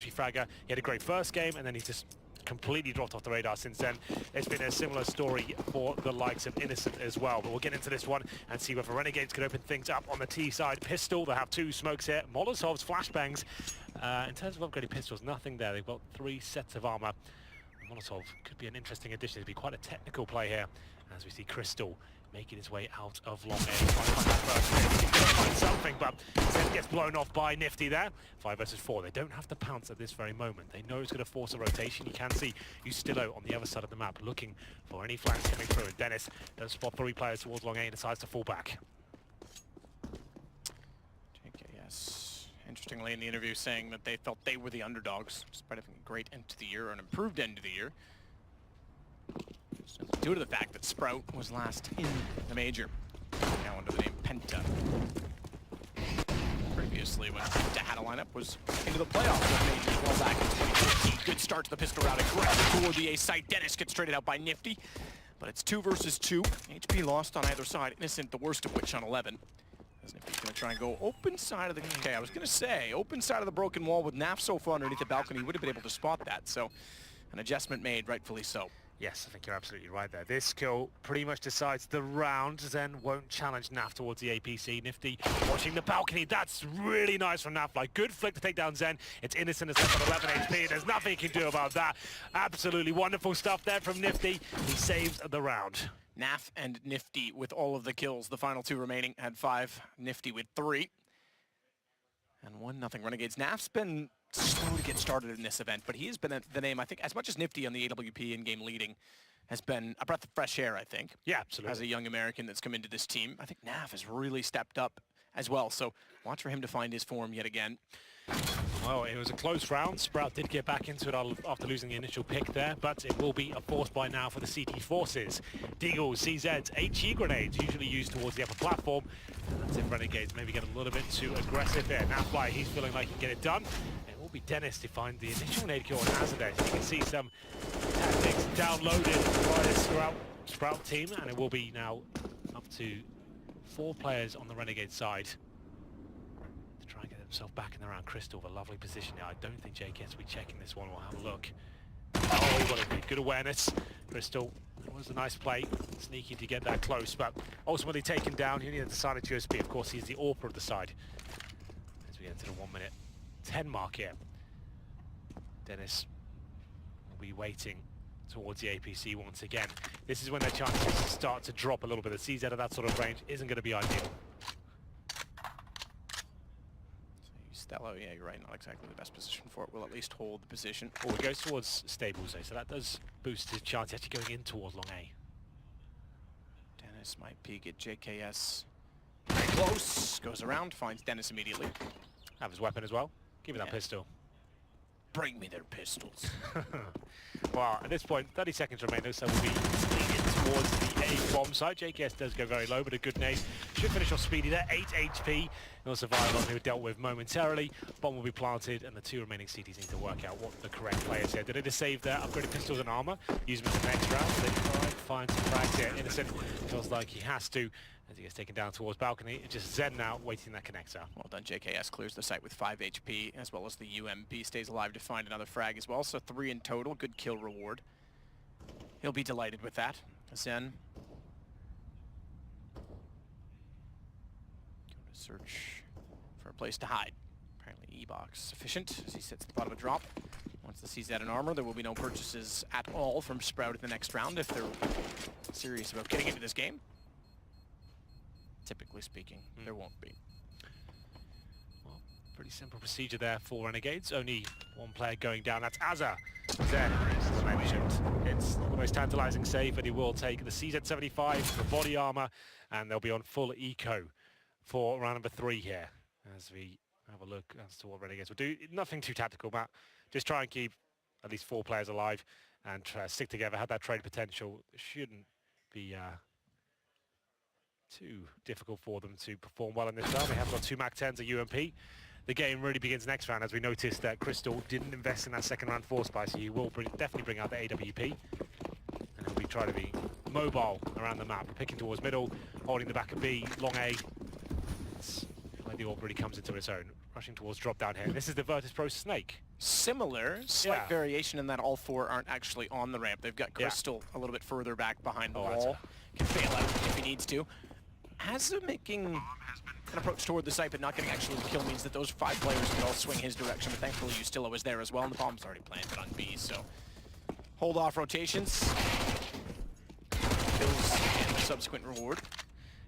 Fragger. He had a great first game, and then he just completely dropped off the radar since then. It's been a similar story for the likes of Innocent as well. But we'll get into this one and see whether Renegades can open things up on the T side. Pistol, they have two smokes here. Molotovs, flashbangs. In terms of upgrading pistols, nothing there. They've got 3 sets of armor. Molotov could be an interesting addition. It'd be quite a technical play here, as we see Crystal making his way out of long A. He's going to find something, but Zen gets blown off by Nifty there. 5 versus 4. They don't have to pounce at this very moment. They know it's going to force a rotation. You can see Ustillo on the other side of the map looking for any flanks coming through. And Dennis does spot 3 players towards long A and decides to fall back. JKS, interestingly in the interview, saying that they felt they were the underdogs, despite having a great end to the year, or an improved end to the year, due to the fact that Sprout was last in the major, now under the name Penta. Previously, when Penta had a lineup, was into the playoffs of majors well back in 2015. Good start to the pistol round, aggressive toward the A site. Dennis gets traded out by Nifty, but it's 2 versus 2. HP lost on either side. Innocent, the worst of which on 11. As Nifty's going to try and go open side of the... Okay, I was going to say, open side of the broken wall with Naf so far underneath the balcony, would have been able to spot that. So, an adjustment made, rightfully so. Yes, I think you're absolutely right there. This kill pretty much decides the round. Zen won't challenge Naf towards the APC. Nifty watching the balcony. That's really nice from Naf. Like, good flick to take down Zen. It's Innocent as left on 11 HP, and there's nothing he can do about that. Absolutely wonderful stuff there from Nifty. He saves the round. Naf and Nifty with all of the kills. The final 2 remaining had 5. Nifty with 3. And 1-0 Renegades. Naf's been slow to get started in this event, but he has been the name, I think, as much as Nifty on the AWP in-game leading has been a breath of fresh air, I think. Yeah, absolutely. As a young American that's come into this team, I think Naf has really stepped up as well, so watch for him to find his form yet again. Well, it was a close round. Sprout did get back into it after losing the initial pick there, but it will be a force by now for the CT forces. Deagles, CZs, HE grenades, usually used towards the upper platform. And that's if Renegades maybe get a little bit too aggressive there. Now Fly, he's feeling like he can get it done. It will be Dennis to find the initial nade kill on Azadesh. You can see some tactics downloaded by the Sprout team, and it will be now up to 4 players on the Renegade side. Try and get himself back in the round. Crystal, a lovely position here. I don't think JKS will be checking this one. We'll have a look. Oh, what a good awareness. Crystal, it was a nice play. Sneaky to get that close, but ultimately taken down. He needed the silent USB. Of course, he's the AWPer of the side. As we get to the 1 minute 10 mark here. Dennis will be waiting towards the APC once again. This is when their chances start to drop a little bit. The CZ at that sort of range isn't going to be ideal. Stello, yeah, you're right, not exactly the best position for it. Will at least hold the position. Oh, it goes towards stables though, so that does boost his chance actually going in towards long A. Dennis might peek at JKS. Very close. Goes around, finds Dennis immediately. Have his weapon as well. Give me that pistol. Bring me their pistols. Well, at this point, 30 seconds remain, so we'll be leading towards the A bomb site. JKS does go very low, but a good nade. Should finish off Speedy there, 8 HP. He'll survive on who were dealt with momentarily. Bomb will be planted, and the 2 remaining CTs need to work out what the correct play is here. Did they save their upgraded pistols and armor? Use them in the next round. They try and find some frags here. Innocent feels like he has to, as he gets taken down towards balcony. It's just Zen now waiting that connector. Well done, JKS clears the site with 5 HP, as well as the UMP stays alive to find another frag as well, so 3 in total. Good kill reward. He'll be delighted with that. Zen. Go to search for a place to hide. Apparently E-Box sufficient as he sits at the bottom of drop. Once the CZ in armor, there will be no purchases at all from Sprout in the next round if they're serious about getting into this game. Typically speaking, there won't be. Well, pretty simple procedure there for Renegades. Only 1 player going down. That's Azza. Zen, as I mentioned. It's the most tantalizing save, but he will take the CZ75, the body armor, and they'll be on full eco for round number 3 here. As we have a look as to what Renegades will do. Nothing too tactical, Matt. Just try and keep at least 4 players alive and try to stick together. Have that trade potential. Shouldn't be too difficult for them to perform well in this round. They have got 2 MAC-10s, a UMP. The game really begins next round, as we noticed that Crystal didn't invest in that second round force buy, so he will definitely bring out the AWP. And he'll be trying to be mobile around the map, picking towards middle, holding the back of B, long A. It's where the AWP really comes into its own. Rushing towards drop down here. This is the Virtus Pro Snake. Similar, slight variation in that all four aren't actually on the ramp. They've got Crystal a little bit further back behind the wall. Can bail out if he needs to. Hazza making an approach toward the site, but not getting actually the kill means that those 5 players can all swing his direction, but thankfully Ustilla was there as well, and the bomb's already planted on B, so hold off rotations. Kills and the subsequent reward.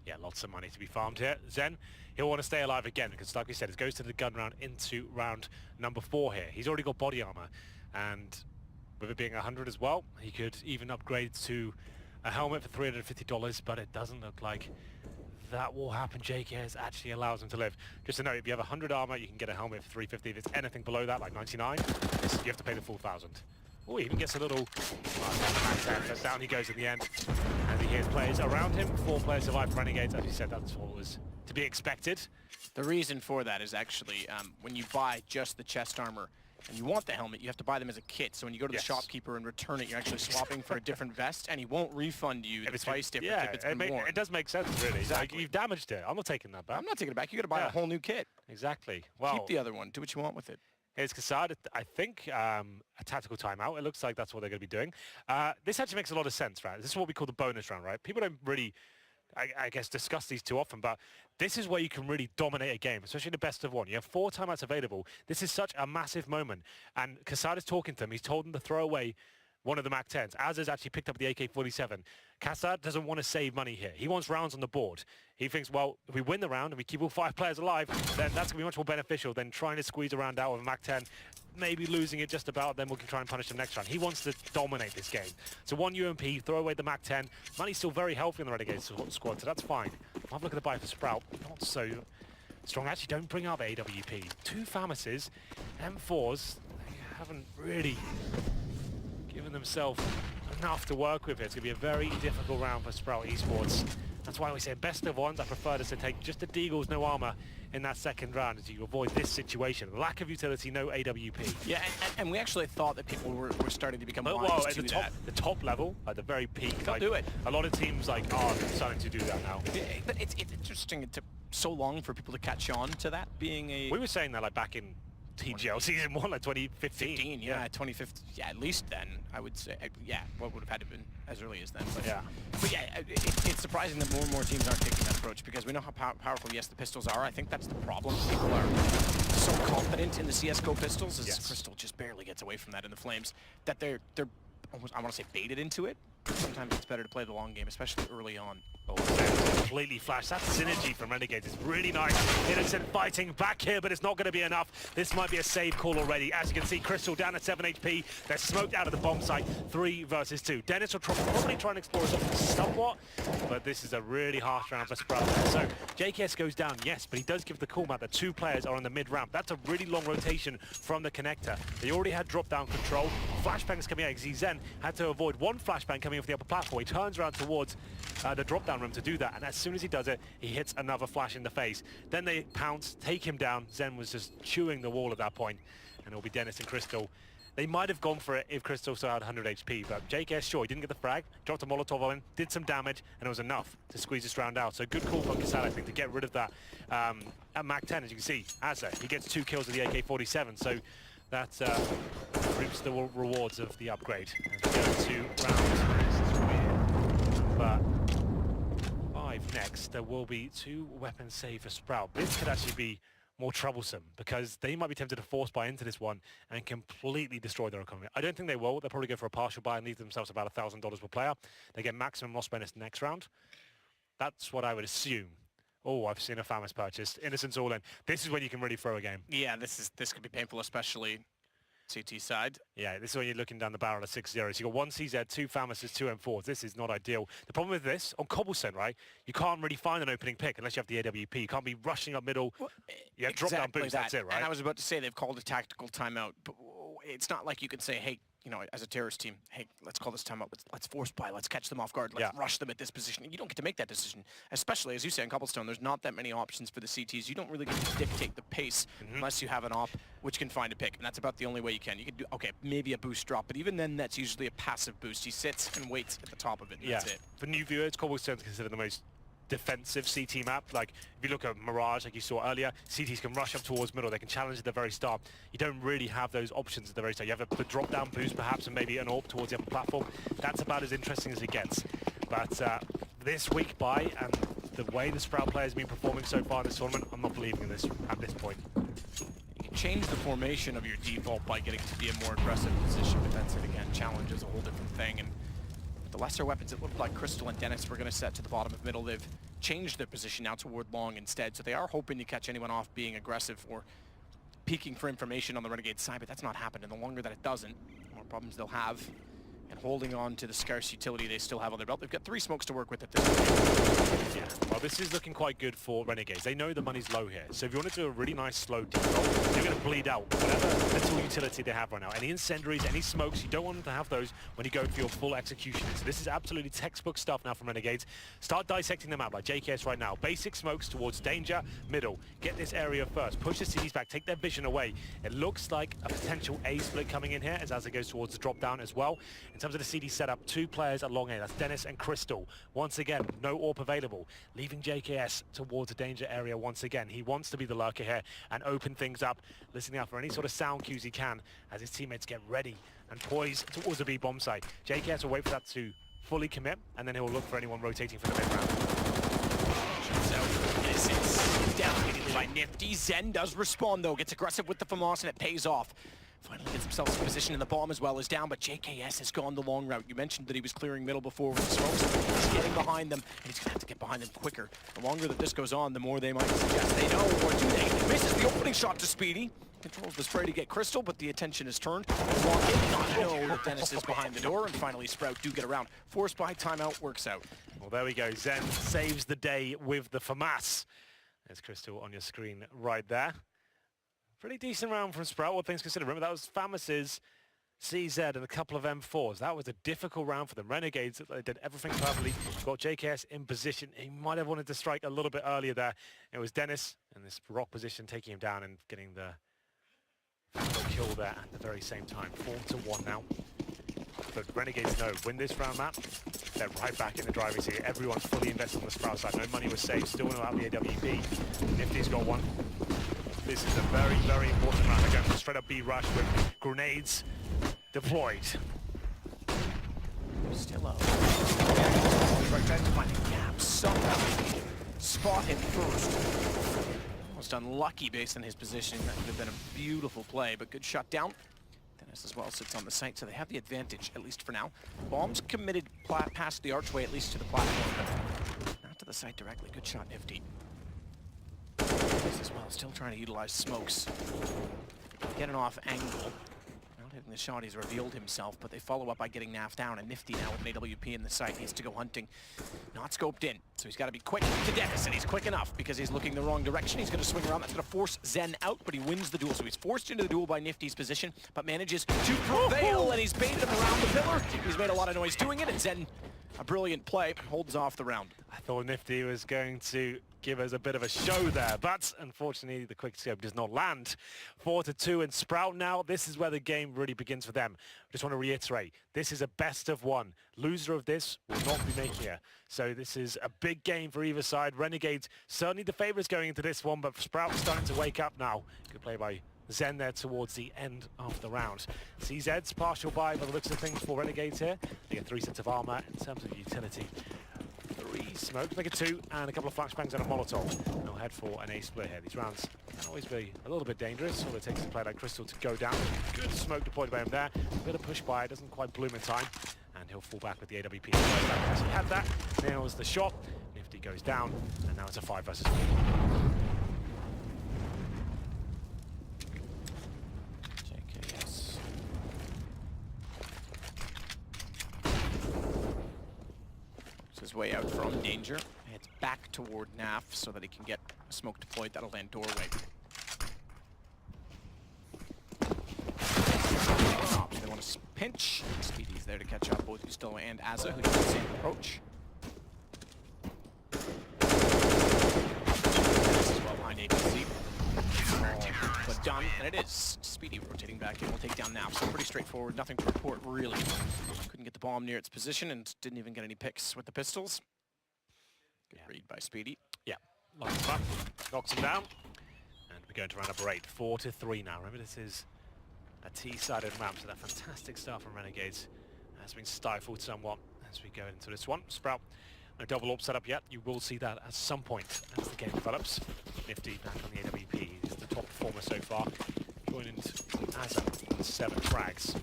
Yeah, lots of money to be farmed here. Zen, he'll want to stay alive again because, like we said, it goes to the gun round into round number 4 here. He's already got body armor, and with it being 100 as well, he could even upgrade to a helmet for $350, but it doesn't look like that will happen. JKS actually allows him to live. Just to note, if you have 100 armor, you can get a helmet for $350. If it's anything below that, like 99, you have to pay the full 1,000. Oh, he even gets a little... so down he goes in the end. As he hears players around him. 4 players survive for Renegades. As you said, that's what was to be expected. The reason for that is actually when you buy just the chest armor and you want the helmet, you have to buy them as a kit. So when you go to the shopkeeper and return it, you're actually swapping for a different vest, and he won't refund you the price difference if it's been worn. It does make sense, really. Exactly. Like, you've damaged it. I'm not taking that back. I'm not taking it back. You got to buy a whole new kit. Exactly. Well, keep the other one. Do what you want with it. Here's Kassad, I think, a tactical timeout. It looks like that's what they're going to be doing. This actually makes a lot of sense, right? This is what we call the bonus round, right? People don't really, I guess, discuss these too often, but this is where you can really dominate a game, especially the best of 1. You have 4 timeouts available. This is such a massive moment. And Kassad is talking to him. He's told him to throw away one of the MAC-10s. Az has actually picked up the AK-47. Kassad doesn't want to save money here. He wants rounds on the board. He thinks, well, if we win the round and we keep all 5 players alive, then that's going to be much more beneficial than trying to squeeze a round out with a MAC-10, maybe losing it just about, then we can try and punish him next round. He wants to dominate this game. So 1 UMP, throw away the MAC-10. Money's still very healthy in the Renegades squad, so that's fine. I'll have a look at the buy for Sprout. Not so strong. Actually, don't bring up AWP. 2 Famases, M4s, they haven't really given themselves enough to work with. It's going to be a very difficult round for Sprout Esports. That's why we say best of 1s. I prefer to take just the Deagles, no armor in that second round as you avoid this situation. Lack of utility, no AWP. Yeah, and we actually thought that people were starting to become wise to that. The top level, at the very peak, they'll do it. A lot of teams are starting to do that now. Yeah, but it's interesting. It took so long for people to catch on to that being a... We were saying that back in TGL season 1, like 2015. Yeah, 2015. Yeah, at least then, I would say. Yeah, what would have had to have been as early as then. But yeah, it's surprising that more and more teams aren't taking that approach because we know how powerful, yes, the pistols are. I think that's the problem. People are so confident in the CSGO pistols, as Crystal just barely gets away from that in the Flames, that they're almost, I want to say, baited into it. Sometimes it's better to play the long game, especially early on. Oh, completely flashed. That synergy from Renegades is really nice. Innocent fighting back here, but it's not going to be enough. This might be a save call already. As you can see, Crystal down at 7 HP. They're smoked out of the bomb site. 3 versus 2. Dennis will probably try and explore somewhat, but this is a really harsh round for Sprout. So JKS goes down, yes, but he does give the call out that 2 players are on the mid-ramp. That's a really long rotation from the connector. They already had drop-down control. Flashbangs coming out. Zen had to avoid 1 flashbang coming off the upper platform. He turns around towards the drop-down room to do that, and as soon as he does it, he hits another flash in the face. Then they pounce, take him down. Zen was just chewing the wall at that point, and it'll be Dennis and Crystal. They might have gone for it if Crystal still had 100 HP, but JKS, sure, he didn't get the frag, dropped a Molotov on him, did some damage, and it was enough to squeeze this round out. So good call from Kassad, I think, to get rid of that at MAC-10, as you can see. Azza, he gets 2 kills with the AK-47, so that reaps the rewards of the upgrade. And we go to round number 5 next. There will be 2 weapons saved for Sprout. This could actually be more troublesome because they might be tempted to force buy into this one and completely destroy their economy. I don't think they will. They'll probably go for a partial buy and leave themselves about $1,000 per player. They get maximum loss bonus next round. That's what I would assume. Oh, I've seen a Famas purchase. Innocence all in. This is when you can really throw a game. Yeah, this could be painful, especially CT side. Yeah, this is when you're looking down the barrel of 6-0. So you got 1 CZ, 2 Famases, 2 M4s. This is not ideal. The problem with this, on Cobblestone, right, you can't really find an opening pick unless you have the AWP. You can't be rushing up middle. Well, you have drop-down boost, that's it, right? And I was about to say they've called a tactical timeout, but it's not like you can say, hey, you know, as a terrorist team, hey, let's call this timeout. Let's force buy. Let's catch them off guard. Let's rush them at this position. You don't get to make that decision, especially, as you say, in Cobblestone, there's not that many options for the CTs. You don't really get to dictate the pace unless you have an op which can find a pick, and that's about the only way you can. You can do, okay, maybe a boost drop, but even then, that's usually a passive boost. He sits and waits at the top of it, and that's it. For new viewers, Cobblestone's considered the most defensive CT map. Like, if you look at Mirage, like you saw earlier, CTs can rush up towards middle, they can challenge at the very start. You don't really have those options at the very start. You have the drop-down boost, perhaps, and maybe an AWP towards the upper platform. That's about as interesting as it gets. But this week by, and the way the Sproud players have been performing so far in this tournament, I'm not believing in this at this point. You can change the formation of your default by getting to be a more aggressive position. Defensive, again, challenge is a whole different thing. And with the lesser weapons, it looked like Crystal and Dennis were going to set to the bottom of middle. They've changed their position now toward long instead, so they are hoping to catch anyone off being aggressive or peeking for information on the Renegades side, but that's not happened. And the longer that it doesn't, the more problems they'll have. And holding on to the scarce utility they still have on their belt. They've got 3 smokes to work with at this point. Yeah, well, this is looking quite good for Renegades. They know the money's low here. So if you want to do a really nice slow default, you're going to bleed out whatever little utility they have right now. Any incendiaries, any smokes, you don't want them to have those when you go for your full execution. So this is absolutely textbook stuff now from Renegades. Start dissecting them out like JKS right now. Basic smokes towards danger, middle. Get this area first. Push the CDs back. Take their vision away. It looks like a potential A split coming in here as it goes towards the drop down as well. In terms of the CD setup, 2 players at long A. That's Dennis and Crystal. Once again, no AWP available. Leaving JKS towards the danger area once again. He wants to be the lurker here and open things up, listening out for any sort of sound cues he can as his teammates get ready and poised towards the B bomb site. JKS will wait for that to fully commit, and then he'll look for anyone rotating for the mid round. So this is down immediately by Nifty. Zen does respond though, gets aggressive with the FAMAS and it pays off. Finally gets himself in position in the bomb as well as down, but JKS has gone the long route. You mentioned that he was clearing middle before with the smokes. He's getting behind them, and he's going to have to get behind them quicker. The longer that this goes on, the more they might suggest they know, or do they? Misses the opening shot to Speedy. Controls the spray to get Crystal, but the attention is turned. Walk in, not know that Dennis is behind the door, and finally Sprout do get around. Forced by timeout, works out. Well, there we go. Zen saves the day with the FAMAS. There's Crystal on your screen right there. Pretty decent round from Sprout, all things considered. Remember, that was FAMAS's CZ and a couple of M4s. That was a difficult round for them. Renegades, they did everything perfectly. Got JKS in position. He might have wanted to strike a little bit earlier there. It was Dennis in this rock position, taking him down and getting the kill there at the very same time. 4-1 now. But Renegades know, win this round map, they're right back in the driving seat. Everyone's fully invested on the Sprout side. No money was saved. Still no out the AWP. Nifty's got one. This is a very, very important round. They're going for straight up B rush with grenades deployed. Still up. Right, trying to find a gap somehow. Spot him first. Almost unlucky based on his position. That could have been a beautiful play, but good shot down. Dennis as well sits on the site, so they have the advantage, at least for now. Bombs committed past the archway, at least to the platform, but not to the site directly. Good shot, Nifty. As well, still trying to utilize smokes. Get an off angle. Not hitting the shot, he's revealed himself, but they follow up by getting Naf down, and Nifty now with an AWP in the site needs to go hunting. Not scoped in, so he's got to be quick to Dennis, and he's quick enough because he's looking the wrong direction. He's going to swing around, that's going to force Zen out, but he wins the duel. So he's forced into the duel by Nifty's position, but manages to prevail, and he's baited him around the pillar. He's made a lot of noise doing it, and Zen, a brilliant play, holds off the round. I thought Nifty was going to give us a bit of a show there, but unfortunately the quick scope does not land. 4-2 and Sprout now. This is where the game really begins for them. I just want to reiterate, this is a best of one. Loser of this will not be making it. So this is a big game for either side. Renegades certainly the favourites going into this one, but Sprout starting to wake up now. Good play by Zen there towards the end of the round. CZ's partial buy by the looks of things for Renegades here. They get 3 sets of armour in terms of utility. 3 smokes, make it 2, and a couple of flashbangs and a Molotov. No head for an A split here. These rounds can always be a little bit dangerous. All it takes is a play like Crystal to go down. Good smoke deployed by him there. A bit of push by, doesn't quite bloom in time. And he'll fall back with the AWP. He had that, nails the shot. Nifty goes down, and now it's a 5 versus 4. His way out from danger, heads back toward Naf so that he can get a smoke deployed. That'll land doorway. They want to pinch. Speedy's there to catch up both Gusto and Azza, who does the same approach. This is well behind ABC. But done, and it is. Speedy rotating back in, will take down Naf. So pretty straightforward, nothing to report really. Couldn't get the bomb near its position and didn't even get any picks with the pistols. Good read by Speedy. Yeah, lines him up, knocks him down, and we're going to round number 8. 4-3 now. Remember, this is a T-sided map, so that fantastic start from Renegades has been stifled somewhat as we go into this one. Sprout, no double AWP set up yet. You will see that at some point as the game develops. Nifty back on the AWP. He's the top performer so far. Joining Azza with 7 frags.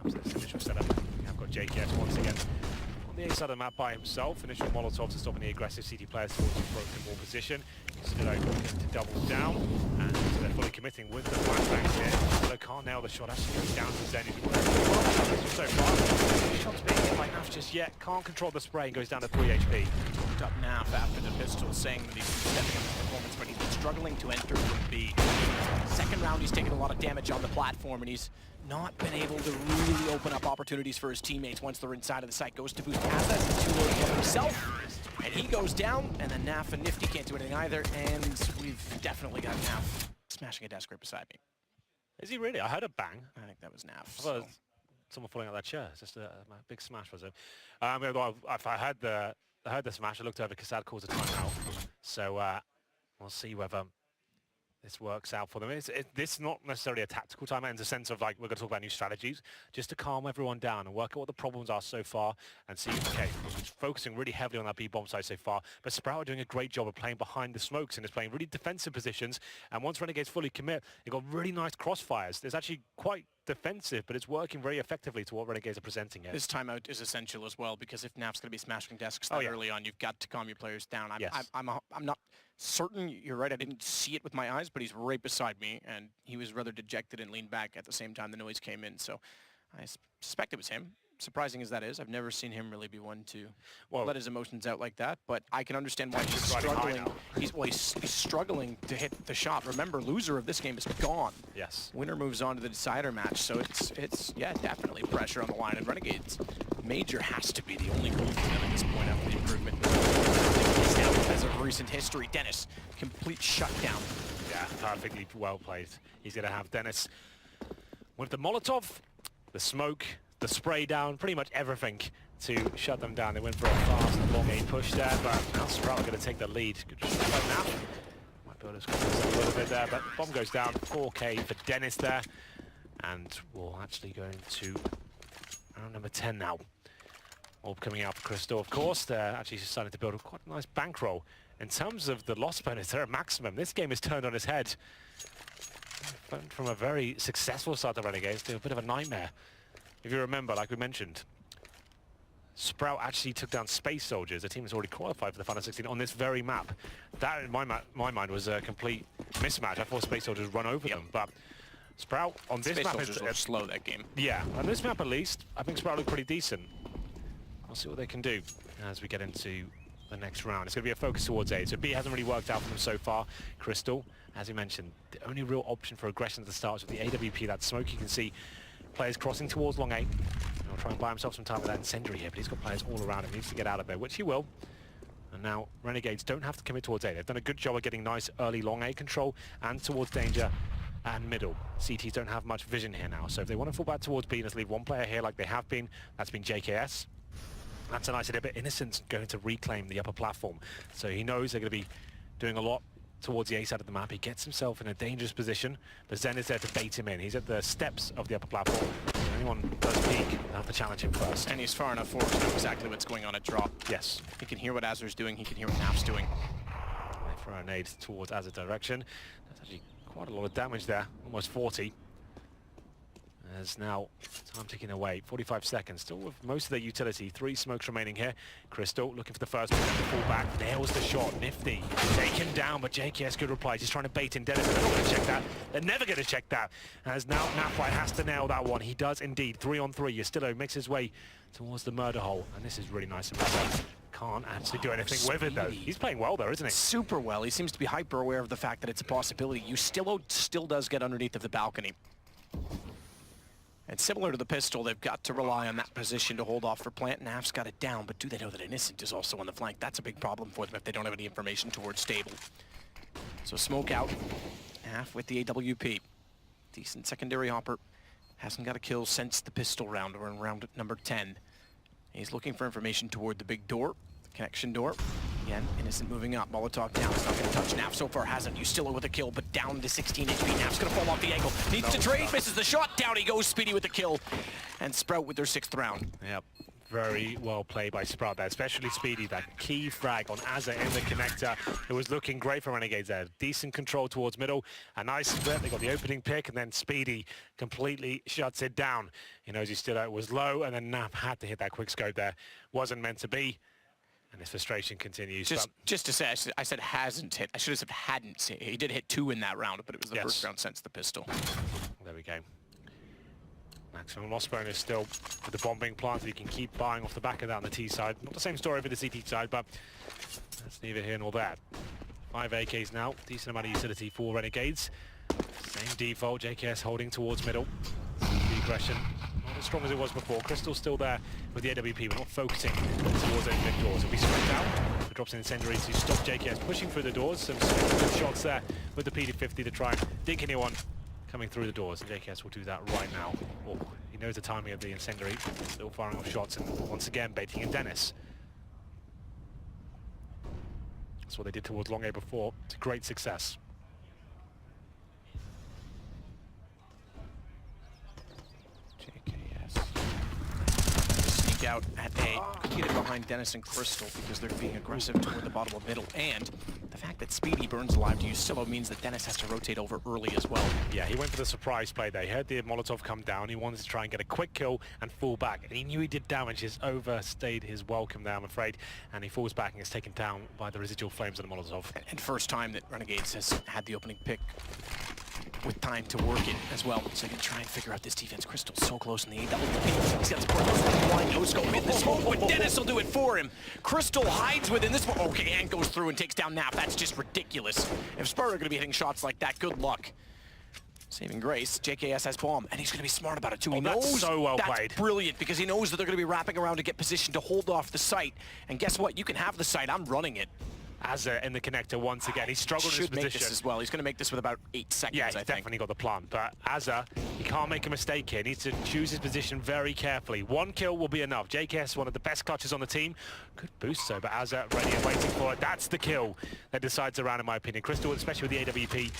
So this initial setup. We have got JKS once again on the A side of the map by himself. Initial Molotov to stopping the aggressive CT players towards the broken wall position. Still going to double down, and they're fully committing with the flashbangs here. Still can't nail the shot, actually goes down to Zen. So far, shots being hit by Naf just yet. Can't control the spray and goes down to 3 HP. Looked up Naf after the pistol, saying that he's stepping up his performance, but he's been struggling to enter from B. Second round, he's taken a lot of damage on the platform, and he's not been able to really open up opportunities for his teammates once they're inside of the site. Goes to boost Azza, 2 loads for himself, and he goes down, and then Naf and Nifty can't do anything either, and we've definitely got Naf smashing a desk right beside me. Is he really? I heard a bang. I think that was Naf. I thought it was someone falling out of that chair. It's just a big smash, was it? If I heard the smash, I looked over because Kassad calls a timeout. So we'll see whether this works out for them. This is not necessarily a tactical timeout in the sense of, like, we're going to talk about new strategies, just to calm everyone down and work out what the problems are so far and see, okay, focusing really heavily on that B-bomb side so far, but Sprout are doing a great job of playing behind the smokes and is playing really defensive positions, and once Renegades fully commit, they've got really nice crossfires. There's actually quite defensive, but it's working very effectively to what Renegades are presenting here. This timeout is essential as well, because if Naf's going to be smashing desks that early on, you've got to calm your players down. I'm not certain, you're right, I didn't see it with my eyes, but he's right beside me, and he was rather dejected and leaned back at the same time the noise came in, so I suspect it was him. Surprising as that is, I've never seen him really be one to let his emotions out like that, but I can understand why he's struggling. He's struggling to hit the shot. Remember, loser of this game is gone. Yes. Winner moves on to the decider match, so it's yeah, definitely pressure on the line, and Renegades Major has to be the only goal for them at this point after the improvement. As of recent history, Dennis, complete shutdown. Yeah, perfectly well played. He's going to have Dennis with the Molotov, the smoke, the spray down, pretty much everything to shut them down. They went for a fast long A push there, but now Sprout are going to take the lead. Good shot by now. Might be able to score a little bit there, but bomb goes down. 4K for Dennis there, and we'll actually go into round number 10 now. All coming out for Crystal, of course. They're actually starting to build quite a nice bankroll. In terms of the loss bonus, they're at maximum. This game is turned on its head. From a very successful start to Renegades to a bit of a nightmare. If you remember, like we mentioned, Sprout actually took down Space Soldiers, a team that's already qualified for the Final 16 on this very map. That, in my mind, was a complete mismatch. I thought Space Soldiers run over them, but Sprout on this Space map Soldiers were slow that game. Yeah, on this map at least, I think Sprout looked pretty decent. We'll see what they can do as we get into the next round. It's going to be a focus towards A. So B hasn't really worked out for them so far. Crystal, as you mentioned, the only real option for aggression at the start is with the AWP, that smoke. You can see players crossing towards long A. He'll try and buy himself some time with that incendiary here, but he's got players all around him. He needs to get out of there, which he will. And now Renegades don't have to commit towards A. They've done a good job of getting nice early long A control and towards danger and middle. CTs don't have much vision here now, so if they want to fall back towards B, let's leave one player here like they have been. That's been JKS. That's a nice idea, but Innocent's going to reclaim the upper platform. So he knows they're going to be doing a lot towards the A side of the map. He gets himself in a dangerous position, but Zen is there to bait him in. He's at the steps of the upper platform. If anyone does peek, they'll have to challenge him first. And he's far enough forward to know exactly what's going on at drop. Yes. He can hear what Azur's doing, he can hear what Naf's doing. They throw a nade towards Azur's direction. That's actually quite a lot of damage there, almost 40. There's now time ticking away, 45 seconds, still with most of their utility. 3 smokes remaining here. Crystal looking for the first one to fall back, nails the shot. Nifty taken down, but JKS good replies. He's trying to bait in Dennis. They're not going to check that. They're never going to check that. As now Napwhite has to nail that one. He does indeed. 3-on-3. Yastillo makes his way towards the murder hole, and this is really nice and better. Can't actually do anything with it though. He's playing well though, isn't he? Super well. He seems to be hyper aware of the fact that it's a possibility. Yastillo still does get underneath of the balcony. And similar to the pistol, they've got to rely on that position to hold off for plant. Naf's got it down, but do they know that Innocent is also on the flank? That's a big problem for them if they don't have any information towards stable. So smoke out. Naf with the AWP. Decent secondary hopper. Hasn't got a kill since the pistol round. We're in round number 10. He's looking for information toward the big door. Connection door. Again, Innocent moving up. Molotov down. It's not going to touch. Naf so far hasn't. Ustilla with a kill, but down to 16 HP. Naf's going to fall off the angle. Needs to trade. Misses the shot. Down he goes. Speedy with the kill. And Sprout with their 6th round. Yep. Very well played by Sproud there, especially Speedy. That key frag on Azza in the connector. It was looking great for Renegades there. Decent control towards middle. A nice split. They got the opening pick, and then Speedy completely shuts it down. He knows Ustilla was low, and then Naf had to hit that quick scope there. Wasn't meant to be. And his frustration continues. Just to say, I said hasn't hit. I should have said hadn't hit. He did hit 2 in that round, but it was the first round since the pistol. There we go. Maximum loss bonus still with the bomb being planted. You can keep buying off the back of that on the T side. Not the same story for the CT side, but that's neither here nor there. 5 AKs now. Decent amount of utility for Renegades. Same default. JKS holding towards middle. The aggression not as strong as it was before. Crystal's still there with the AWP. We're not focusing towards those mid doors. It'll be spread out. It drops an incendiary to stop JKS pushing through the doors. Some good shots there with the PD-50 to try and dink anyone coming through the doors, and JKS will do that right now. Oh, he knows the timing of the incendiary. Still firing off shots, and once again baiting in Dennis. That's what they did towards Long A before. It's a great success. Sneak out at A. Could get it behind Dennis and Crystal because they're being aggressive toward the bottom of middle, and the fact that Speedy burns alive to Ustilla means that Dennis has to rotate over early as well. Yeah, he went for the surprise play there. He heard the Molotov come down. He wanted to try and get a quick kill and fall back. And he knew he did damage. He's overstayed his welcome there, I'm afraid. And he falls back and is taken down by the residual flames of the Molotov. And first time that Renegades has had the opening pick with time to work it as well. So they can try and figure out this defense. Crystal's so close in the A double. He's got support. Blind no scope in the smoke, but Dennis will do it for him. Crystal hides within this one. Okay, and goes through and takes down Nap. That's just ridiculous. If Sproud are going to be hitting shots like that, good luck. Saving grace, JKS has bomb, and he's going to be smart about it too. He knows that's so well played. That's brilliant, because he knows that they're going to be wrapping around to get position to hold off the site. And guess what? You can have the site. I'm running it. Azza in the connector once again. He struggled in his position. Should make this as well. He's going to make this with about 8 seconds, yeah, I think. definitely got the plan. But Azza, he can't make a mistake here. He needs to choose his position very carefully. 1 kill will be enough. JKS, one of the best clutches on the team. Good boost, so, but Azza ready and waiting for it. That's the kill that decides the round, in my opinion. Crystal, especially with the AWP,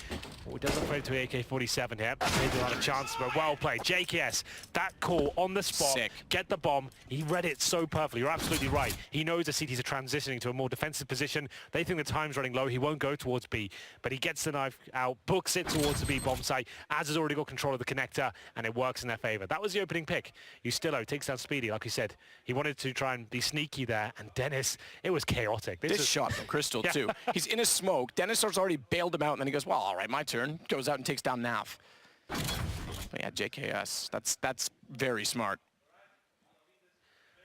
he doesn't play to AK-47 here. Maybe not a chance, but well played. JKS, that call on the spot. Sick. Get the bomb. He read it so perfectly. You're absolutely right. He knows the CTs are transitioning to a more defensive position. They think the time's running low. He won't go towards B, but he gets the knife out, books it towards the B bomb site. Azza's already got control of the connector, and it works in their favor. That was the opening pick. Ustilla takes down Speedy, like you said. He wanted to try and be sneaky there, and Dennis, it was chaotic. This shot from Crystal, too. He's in a smoke. Dennis has already bailed him out, and then he goes, well, all right, my turn. Goes out and takes down Naf. But yeah, JKS, that's very smart.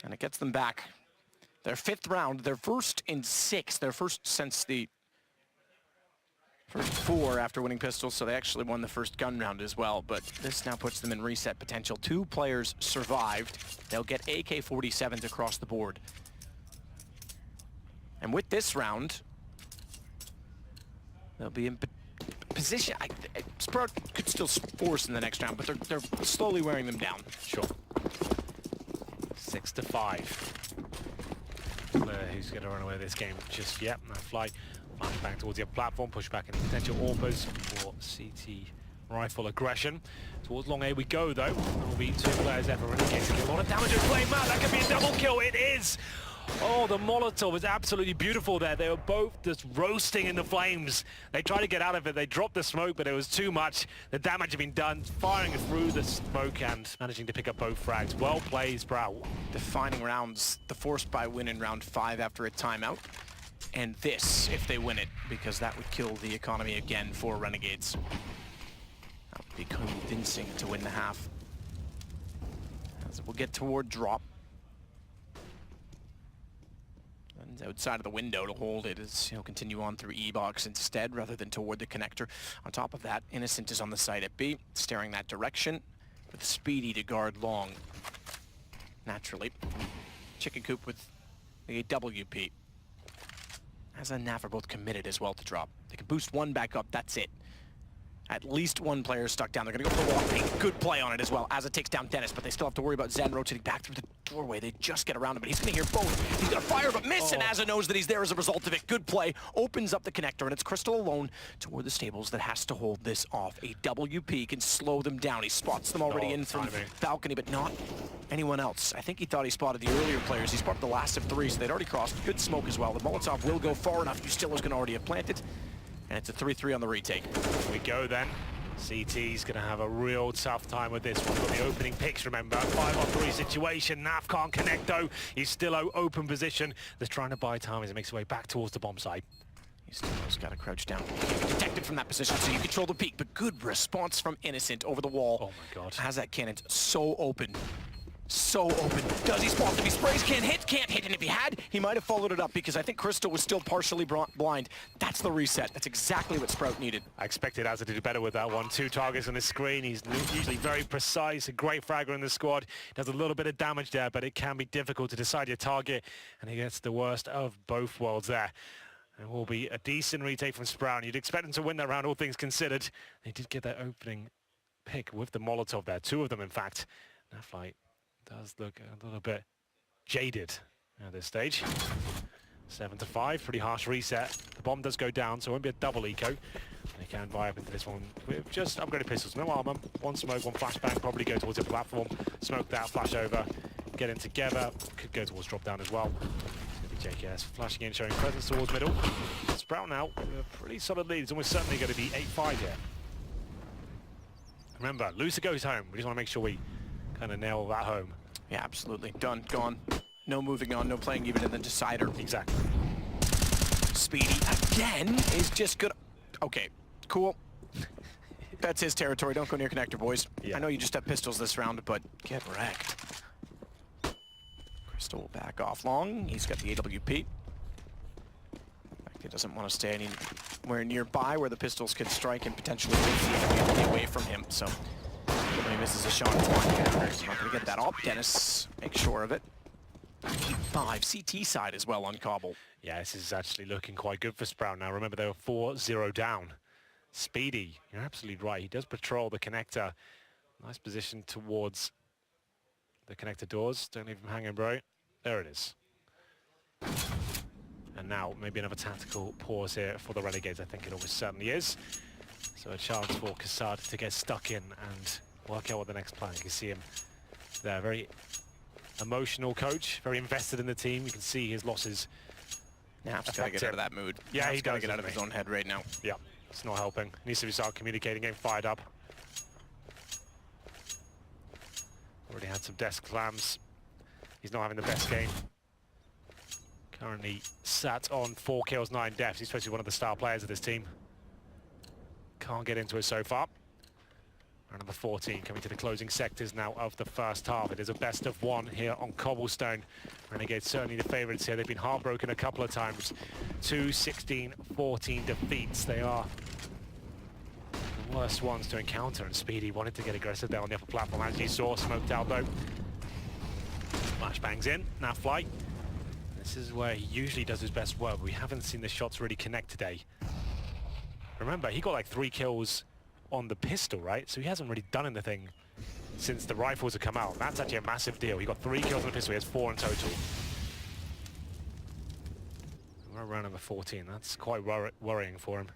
And it gets them back. Their 5th round, their first in 6, their first since the first 4 after winning pistols, so they actually won the first gun round as well, but this now puts them in reset potential. 2 players survived. They'll get AK-47s across the board. And with this round, they'll be in position. Sprout could still force in the next round, but they're slowly wearing them down. Sure. 6-5. Who's going to run away with this game just yet? No flight. March back towards the upper platform, push back any potential AWPers for CT rifle aggression. Towards Long A we go, though. There will be 2 players ever. Renegades get a lot of damage with Flame Man. That could be a double kill. It is! Oh, the Molotov was absolutely beautiful there. They were both just roasting in the flames. They tried to get out of it. They dropped the smoke, but it was too much. The damage had been done, firing through the smoke and managing to pick up both frags. Well played, Sprout. Defining rounds, the forced by win in round 5 after a timeout. And this, if they win it, because that would kill the economy again for Renegades. That would be convincing to win the half. As we'll get toward drop. Outside of the window to hold it as he'll continue on through E-box instead rather than toward the connector. On top of that, Innocent is on the side at B, staring that direction with Speedy to guard long. Naturally. Chicken Coop with the AWP. Azza and Naf are both committed as well to drop. They can boost 1 back up, that's it. At least one player stuck down. They're going to go for the wall. A good play on it as well, as it takes down Dennis, but they still have to worry about Zen rotating back through the doorway. They just get around him, but he's going to hear both. He's going to fire, but miss, and Asa knows that he's there as a result of it. Good play. Opens up the connector, and it's Crystal alone toward the stables that has to hold this off. A WP can slow them down. He spots them already in from balcony, but not anyone else. I think he thought he spotted the earlier players. He spotted the last of three, so they'd already crossed. Good smoke as well. The Molotov will go far enough. Ustilo's going to already have planted, and it's a 3-3 on the retake. Here we go then. CT's going to have a real tough time with this one. Got the opening picks, remember. 5-on-3 situation. Nav can't connect though. He's still open position. They're trying to buy time as he makes his way back towards the bomb site. He's got to crouch down. Detected from that position, so you control the peak. But good response from Innocent over the wall. Oh my god. Has that cannon so open. So open. Does he spawn? If he sprays, can't hit. And if he had, he might have followed it up because I think Crystal was still partially blind. That's the reset. That's exactly what Sprout needed. I expected Asa to do better with that one. 2 targets on the screen. He's usually very precise. A great fragger in the squad. Does a little bit of damage there, but it can be difficult to decide your target. And he gets the worst of both worlds there. It will be a decent retake from Sprout. You'd expect them to win that round, all things considered. They did get that opening pick with the Molotov there. 2 of them, in fact. That fight does look a little bit jaded at this stage. 7-5, pretty harsh reset. The bomb does go down, so it won't be a double eco. They can buy up into this one with just upgraded pistols. No armor, 1 smoke, 1 flashbang, probably go towards the platform. Smoke that, flash over, get in together. Could go towards drop down as well. It's going to be JKS flashing in, showing presence towards middle. Sprout now with a pretty solid lead. It's almost certainly going to be 8-5 here. Remember, loser goes home. We just want to make sure we kind of nail that home. Yeah, absolutely. Done. Gone. No moving on. No playing even in the decider. Exactly. Speedy again is just good. Okay, cool. That's his territory. Don't go near connector, boys. Yeah. I know you just have pistols this round, but get wrecked. Crystal will back off long. He's got the AWP. In fact, he doesn't want to stay anywhere nearby where the pistols could strike and potentially take the AWP away from him. So when he misses a shot, it's he's not going to get that up. Dennis, make sure of it. 8-5, CT side as well on Cobble. Yeah, this is actually looking quite good for Sprout now. Remember, they were 4-0 down. Speedy, you're absolutely right. He does patrol the connector. Nice position towards the connector doors. Don't leave him hanging, bro. There it is. And now, maybe another tactical pause here for the Renegades. I think it almost certainly is. So a chance for Kassad to get stuck in and work out what the next plan. You can see him there, very emotional coach, very invested in the team. You can see his losses. Now he's got to get out of that mood. Yeah, he's got to get out of his own head right now. Yeah, it's not helping. He needs to start communicating, getting fired up. Already had some desk clams. He's not having the best game. Currently sat on 4 kills, 9 deaths. He's supposed to be one of the star players of this team. Can't get into it so far. Round number 14 coming to the closing sectors now of the first half. It is a best of 1 here on Cobblestone. Renegades certainly the favourites here. They've been heartbroken a couple of times. 2 16-14 defeats. They are the worst ones to encounter, and Speedy wanted to get aggressive there on the upper platform, as you saw. Smoked out though. Flashbangs in, now flight. This is where he usually does his best work. We haven't seen the shots really connect today. Remember, he got like 3 kills on the pistol, right? So he hasn't really done anything since the rifles have come out. That's actually a massive deal. He got 3 kills on the pistol. He has 4 in total. We're around number 14. That's quite worrying for him.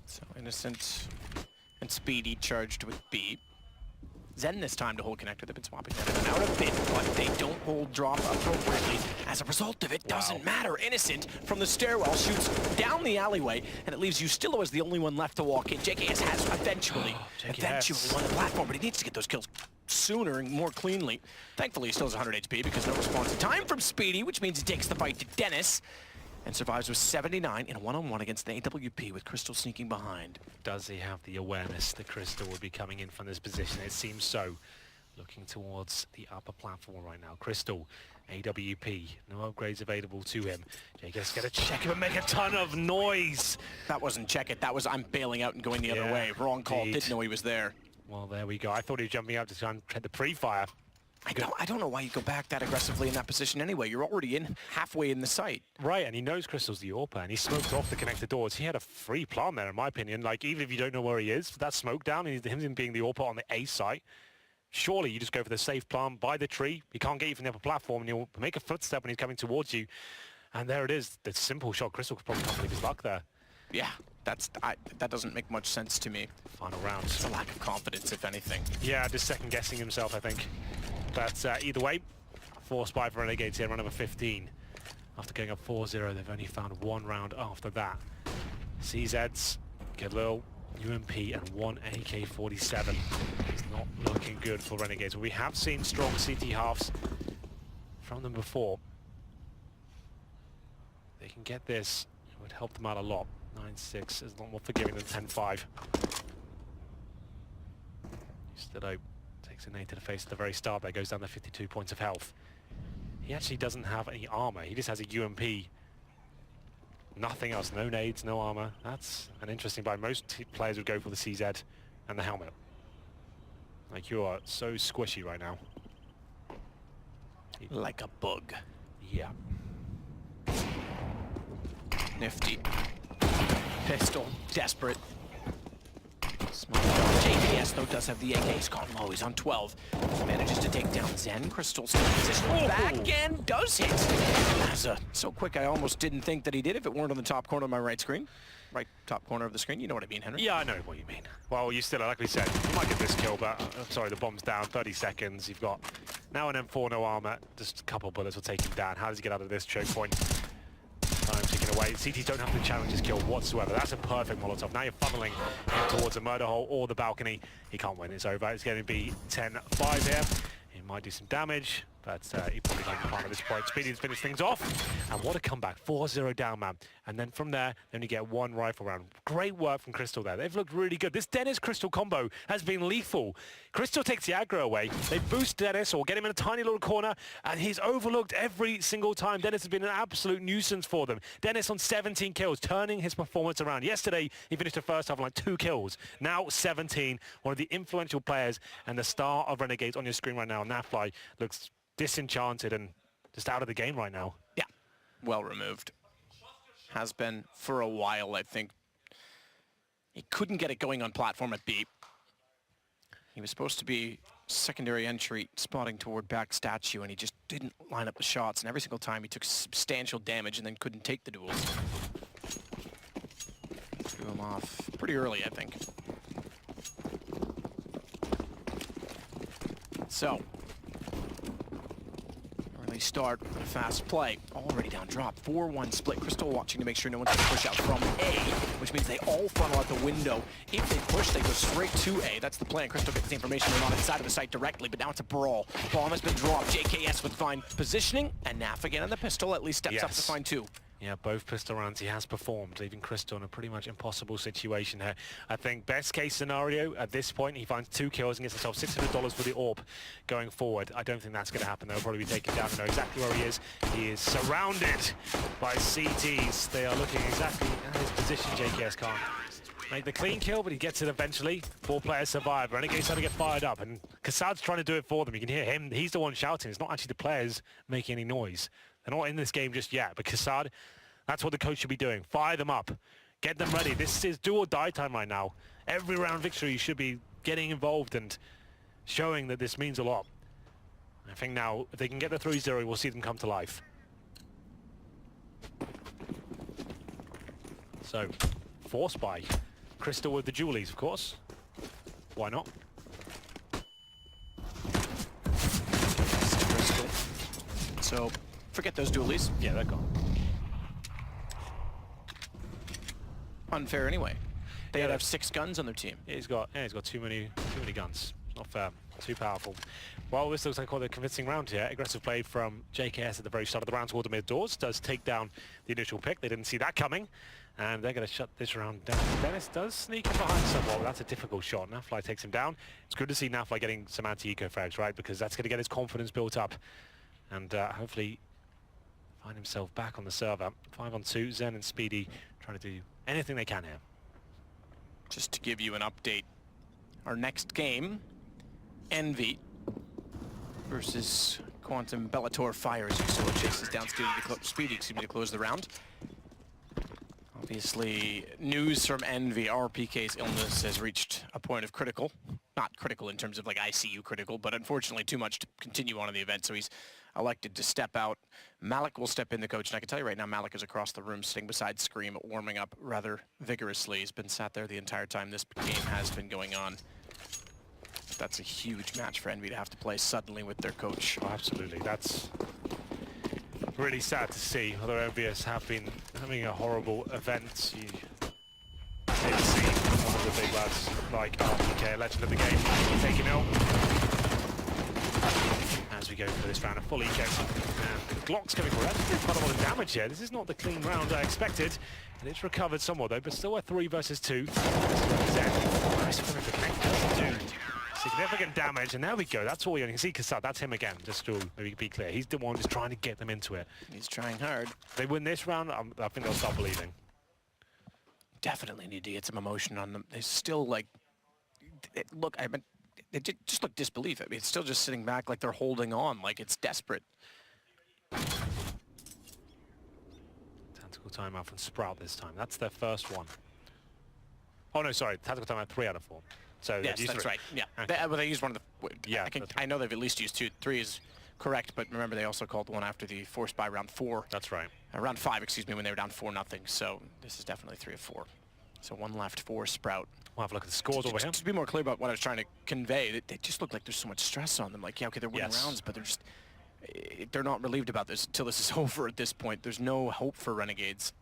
So Innocent and Speedy charged with B. Zen this time to hold connector. They've been swapping that in and out a bit, but they don't hold drop appropriately. As a result of it, doesn't matter. Innocent from the stairwell shoots down the alleyway, and it leaves Ustillo as the only one left to walk in. JKS has eventually won the platform, but he needs to get those kills sooner and more cleanly. Thankfully, he still has 100 HP because no response in time from Speedy, which means he takes the fight to Dennis and survives with 79 in a one-on-one against the AWP with Crystal sneaking behind. Does he have the awareness that Crystal will be coming in from this position? It seems so. Looking towards the upper platform right now. Crystal, AWP, no upgrades available to him. JKS gonna check him and make a ton of noise. That wasn't check it, that was I'm bailing out and going the other way. Wrong call, didn't know he was there. Well, there we go. I thought he was jumping out to try and tread the pre-fire. I don't know why you go back that aggressively in that position anyway. You're already in halfway in the site. Right, and he knows Crystal's the AWPer, and he smoked off the connector doors. He had a free plan there, in my opinion. Like, even if you don't know where he is, that smoke down, and him being the AWPer on the A site, surely you just go for the safe plan, by the tree. He can't get you from the upper platform, and he'll make a footstep when he's coming towards you. And there it is, the simple shot. Crystal could probably can't believe his luck there. Yeah, that doesn't make much sense to me. Final round. It's a lack of confidence, if anything. Yeah, just second-guessing himself, I think. But either way, forced by for Renegades here, round number 15. After going up 4-0, they've only found one round after that. CZs, Galil, UMP, and one AK-47. It's not looking good for Renegades. We have seen strong CT halves from them before. They can get this, it would help them out a lot. 9-6 is a lot more forgiving than 10-5. Still takes a nade to the face at the very start. There goes down to 52 points of health. He actually doesn't have any armor. He just has a UMP. Nothing else. No nades, no armor. That's an interesting buy. Most players would go for the CZ and the helmet. Like, you are so squishy right now. Like a bug. Yeah. Nifty. Pistol. Desperate. JKS, though, does have the AK. He's gone low. He's on 12. Manages to take down Zen. Crystal still in position. Back end does hit. Mazza. So quick, I almost didn't think that he did if it weren't on the top corner of my right screen. Right top corner of the screen. You know what I mean, Henry? Yeah, I know what you mean. Well, you still, like we said, you might get this kill, but sorry, the bomb's down. 30 seconds. You've got now an M4, no armor. Just a couple bullets will take him down. How does he get out of this choke point? Time ticking away. CTs don't have to challenge his kill whatsoever. That's a perfect Molotov. Now you're funneling him towards a murder hole or the balcony. He can't win. It's over. It's going to be 10-5 here. He might do some damage, but he probably can't find at this point. Speedy's finished things off. And what a comeback. 4-0 down, man. And then from there, they only get one rifle round. Great work from Crystal there. They've looked really good. This Dennis-Crystal combo has been lethal. Crystal takes the aggro away. They boost Dennis or get him in a tiny little corner, and he's overlooked every single time. Dennis has been an absolute nuisance for them. Dennis on 17 kills, turning his performance around. Yesterday, he finished the first half on like 2 kills. Now 17. One of the influential players and the star of Renegades on your screen right now. Nafly looks disenchanted and just out of the game right now. Yeah, well removed. Has been for a while, I think. He couldn't get it going on platform at B. He was supposed to be secondary entry, spotting toward back statue, and he just didn't line up the shots, and every single time he took substantial damage and then couldn't take the duels. Threw him off pretty early, I think. So, early start, but a fast play. Already down drop. 4-1 split. Crystal watching to make sure no one's going to push out from A, which means they all funnel out the window. If they push, they go straight to A. That's the plan. Crystal gets the information. They're not inside of the site directly, but now it's a brawl. Bomb has been dropped. JKS with fine positioning, and Naf again on the pistol at least steps up to find 2. Yeah, both pistol rounds he has performed, leaving Crystal in a pretty much impossible situation here. I think best case scenario at this point, he finds 2 kills and gets himself $600 for the AWP going forward. I don't think that's going to happen. They'll probably be taken down and know exactly where he is. He is surrounded by CTs. They are looking exactly at his position. JKS can't make the clean kill, but he gets it eventually. 4 players survive. Renegades trying to get fired up, and Kassad's trying to do it for them. You can hear him. He's the one shouting. It's not actually the players making any noise. They're not in this game just yet, but Kassad, that's what the coach should be doing. Fire them up. Get them ready. This is do or die time right now. Every round victory, you should be getting involved and showing that this means a lot. I think now, if they can get the 3-0, we'll see them come to life. So, forced by Crystal with the Julies, of course. Why not? Crystal. So, forget those dualies. Yeah, they're gone. Unfair anyway. They have 6 guns on their team. Yeah, he's got too many guns. It's not fair. Too powerful. Well, this looks like quite a convincing round here. Aggressive play from JKS at the very start of the round toward the mid doors. Does take down the initial pick. They didn't see that coming. And they're going to shut this round down. Dennis does sneak in behind somewhat, but that's a difficult shot. Nafly takes him down. It's good to see Nafly getting some anti-eco frags, right? Because that's going to get his confidence built up. And hopefully find himself back on the server. 5-on-2, Zen and Speedy trying to do anything they can here. Just to give you an update, our next game, Envy versus Quantum Bellator Fire as Yusilo chases down Speedy to close the round. Obviously, news from Envy, RPK's illness has reached a point of critical. Not critical in terms of like ICU critical, but unfortunately too much to continue on in the event, so he's elected to step out. Malik will step in, the coach, and I can tell you right now, Malik is across the room sitting beside Scream, warming up rather vigorously. He's been sat there the entire time this game has been going on. That's a huge match for Envy to have to play suddenly with their coach. Oh, absolutely. That's really sad to see, although Envious have been having a horrible event. You did see one of the big lads like RPK, legend of the game, taking ill. As we go for this round of full eco. And Glock's coming forward. That's quite a lot of damage here. This is not the clean round I expected. And it's recovered somewhat though, but still a 3 versus 2. Nice for him to connect. Doesn't do significant damage, and there we go. That's all you can see. Kassad, that's him again, just to maybe be clear. He's the one just trying to get them into it. He's trying hard. If they win this round, I think they'll start believing. Definitely need to get some emotion on them. They still like, look, I mean, they just look disbelief. I mean, it's still just sitting back like they're holding on, like it's desperate. Tactical timeout from Sprout this time. That's their first one. Oh no, sorry, tactical timeout 3 out of 4. So yes, that's right. Yeah, okay. they used one of the. Yeah, I know they've at least used 2. 3 is correct, but remember they also called one after the forced by round 4. That's right. Round 5, excuse me, when they were down 4-0. So this is definitely 3 of 4. So 1 left for Sprout. We'll have a look at the scores over here. To be more clear about what I was trying to convey, they just look like there's so much stress on them. Like, yeah, okay, they're winning rounds, but they're not relieved about this until this is over at this point. There's no hope for Renegades.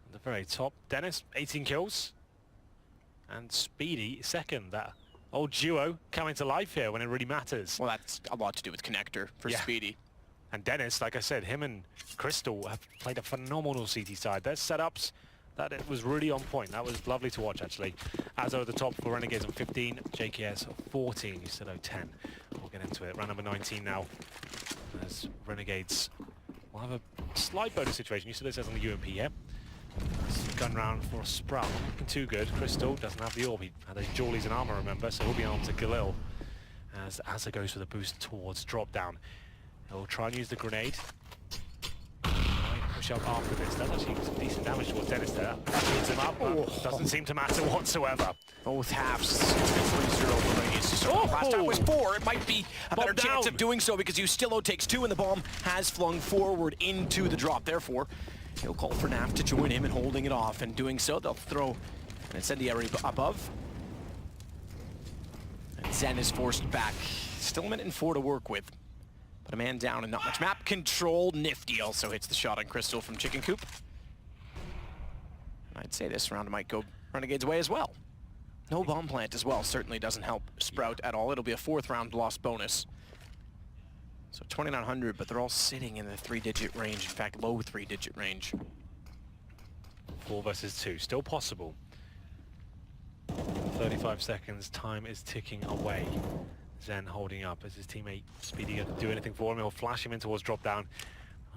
At the very top, Dennis, 18 kills. And Speedy, second. That old duo coming to life here when it really matters. Well, that's a lot to do with Connector for Speedy. And Dennis, like I said, him and Crystal have played a phenomenal CT side. Their setups, that it was really on point. That was lovely to watch, actually. Azo at the top for Renegades on 15, JKS 14, Yusilo 10. We'll get into it. Round number 19 now. As Renegades will have a slight bonus situation. Yusilo says on the UMP here. Gun round for Sprout, not looking too good. Crystal doesn't have the orb. He had those jewelries and armor, remember, so he'll be on to Galil as Asa goes for the boost towards drop down. He'll try and use the grenade. Might push up after this. That's actually some decent damage towards Dennis there. Hits him up, but doesn't seem to matter whatsoever. Both halves. 3-0 for Renegades. Last time was 4. It might be a better chance of doing so because Yustilo takes 2 and the bomb has flung forward into the drop. Therefore, he'll call for Naf to join him in holding it off, and doing so, they'll throw an incendiary above. And Zen is forced back. Still a minute and 4 to work with. But a man down and not much map control. Nifty also hits the shot on Crystal from Chicken Coop. And I'd say this round might go Renegade's way as well. No bomb plant as well certainly doesn't help Sprout at all. It'll be a 4th round loss bonus. So 2,900, but they're all sitting in the 3-digit range. In fact, low 3-digit range. 4 versus 2, still possible. 35 seconds, time is ticking away. Zen holding up as his teammate Speedy going to do anything for him. He'll flash him in towards drop down.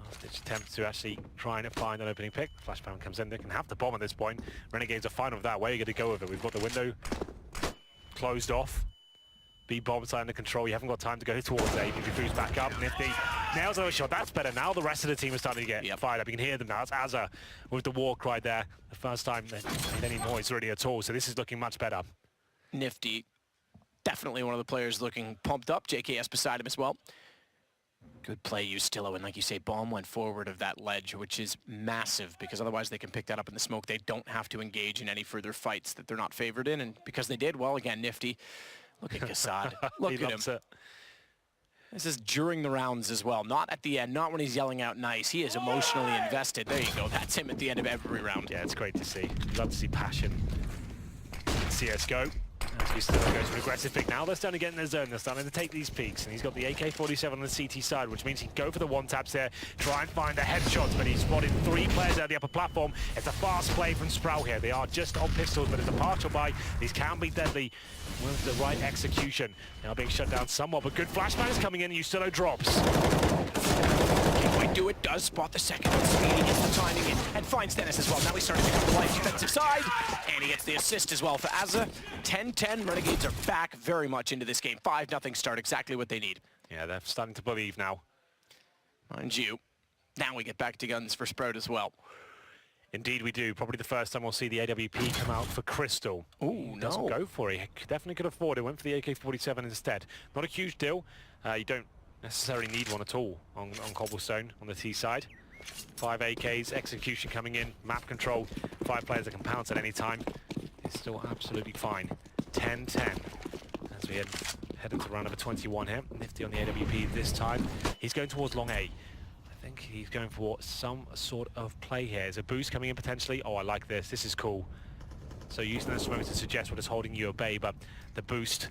Last-ditch attempt to actually try and find an opening pick. Flashbang comes in, they can have the bomb at this point. Renegades are fine with that. Where are you going to go with it? We've got the window closed off. B-bomb side under control. You haven't got time to go towards A. If boost back up, Nifty nails another shot. That's better. Now the rest of the team is starting to get fired up. You can hear them now. It's Azza with the war cry there. The first time they made any noise really at all. So this is looking much better. Nifty, definitely one of the players looking pumped up. JKS beside him as well. Good play, Yustilo, and like you say, bomb went forward of that ledge, which is massive because otherwise they can pick that up in the smoke. They don't have to engage in any further fights that they're not favored in, and because they did, well, again, Nifty. Look at Kassad. Look at him. It. This is during the rounds as well, not at the end, not when he's yelling out nice. He is emotionally invested. There you go. That's him at the end of every round. Yeah, it's great to see. Love to see passion. CSGO. As Yustilo goes for an aggressive pick now, they're starting to get in their zone. They're starting to take these peaks, and he's got the AK-47 on the CT side, which means he can go for the one-taps there, try and find the headshots, but he's spotted 3 players out the upper platform. It's a fast play from Sprout here. They are just on pistols, but it's a partial buy. These can be deadly with the right execution. Now being shut down somewhat, but good flashbangs coming in, and Yustilo drops. Can't quite do it, does spot the second one. Speedy gets the timing in and finds Dennis as well. Now he's starting to come to life defensive side, and he gets the assist as well for Azza. 10-10, Renegades are back very much into this game. 5-0 start, exactly what they need. Yeah, they're starting to believe now. Mind you, now we get back to guns for Sproud as well. Indeed we do. Probably the first time we'll see the AWP come out for Crystal. Ooh, Doesn't no. go for it. He definitely could afford it. Went for the AK-47 instead. Not a huge deal. You don't necessarily need one at all on Cobblestone on the T side. 5 AKs, execution coming in, map control, 5 players that can pounce at any time. It's still absolutely fine. 10-10 as we head into round number 21 here. Nifty on the AWP this time. He's going towards long A. I think he's going for some sort of play here. There's a boost coming in potentially. Oh, I like this. This is cool. So using the smoke to suggest what is holding you at bay, but the boost